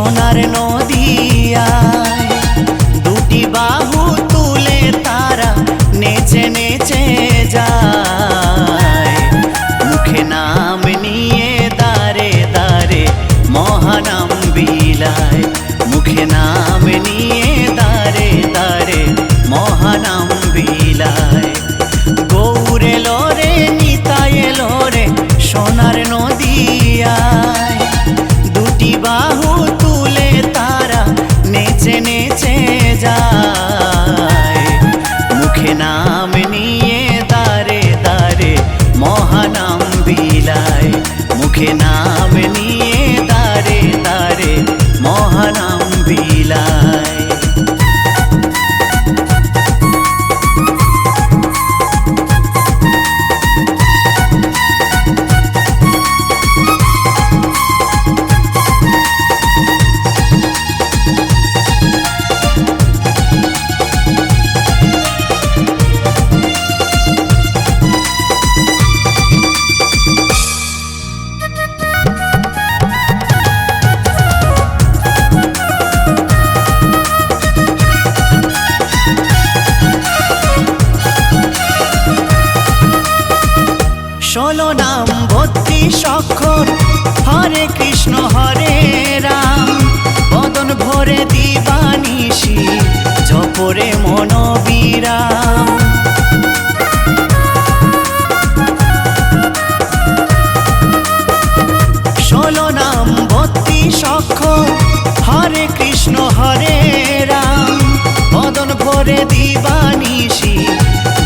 সোনার নদিয়ায় দুটি বাহু তুলে তারা নেচে নেচে যায়। মুখে নাম নিয়ে দারে দারে মহানাম বিলায়। মুখে নাম নিয়ে দারে দারে মহানাম বিলায়। গৌর এলো রে নিতাই এলো রে সোনার নদিয়ায় দুটি বাহু তুলে তারা নেচে নেচে যায়। মুখে নাম নিয়ে দারে দারে মহানাম বিলায়। মুখে নাম নিয়ে দারে দারে মহানাম বিলায়। ষোলো নাম 32 অক্ষর হরে কৃষ্ণ হরে রাম। বদন ভরে দিবানিশি জপরে মনোবিরাম। ষোলো নাম 32 অক্ষর হরে কৃষ্ণ হরে রাম। বদন ভরে দিবানিশি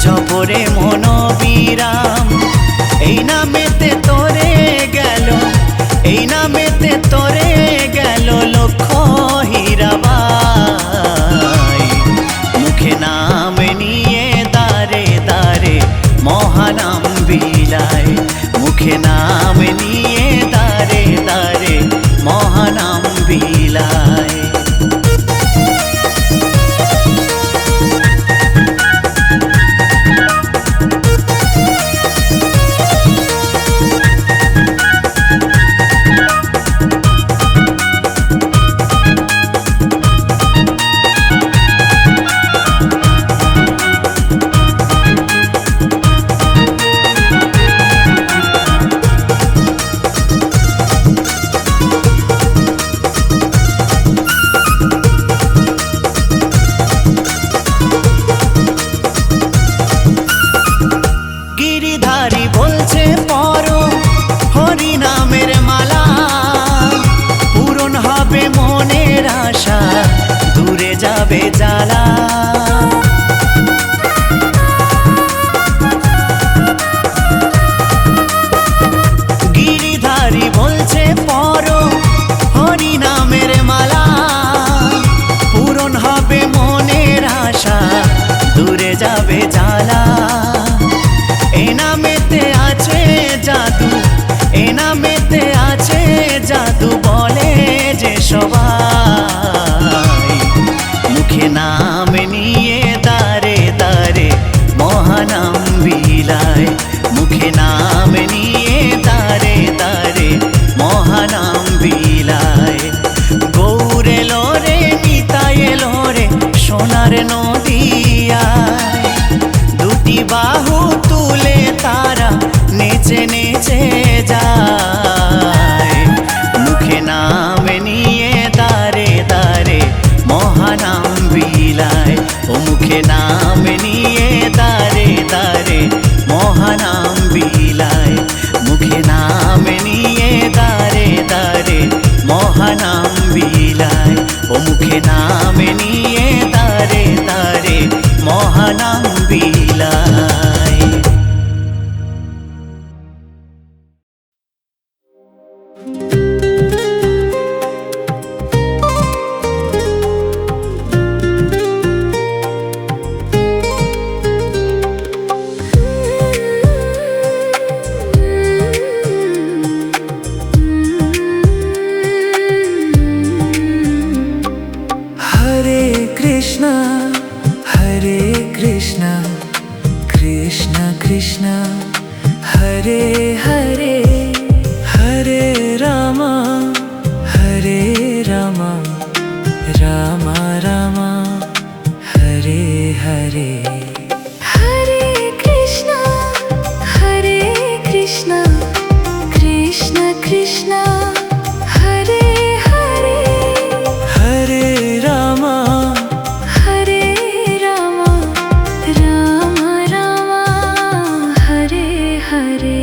জপরে মনোবিরাম। এই নামেতে তোরে গেল, এই নামেতে তোরে গেল লক্ষ হীরাবাই। মুখে নাম নিয়ে দারে দারে মহানাম বিলায়। মুখে নাম নিয়ে দারে দারে মহানাম বিলায়। গিরিধারী বলছে পরো হরি নামের মালা। পূরণ হবে মনের আশা, দূরে যাবে জ্বালা। গিরিধারী বলছে পরো হরি নামের মালা। পূরণ হবে মনের আশা, দূরে যাবে জ্বালা। এ নামেতে আছে জাদু, এ নামেতে আছে জাদু বলে যে সবাই। মুখে নাম নিয়ে कृष्ण हरे हरे हरे रामा राम राम हरे हरे।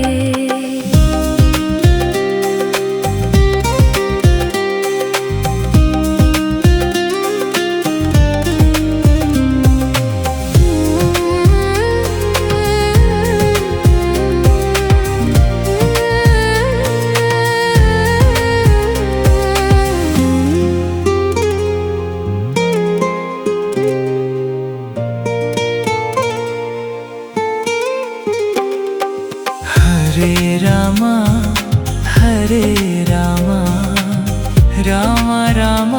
हरे रामा राम राम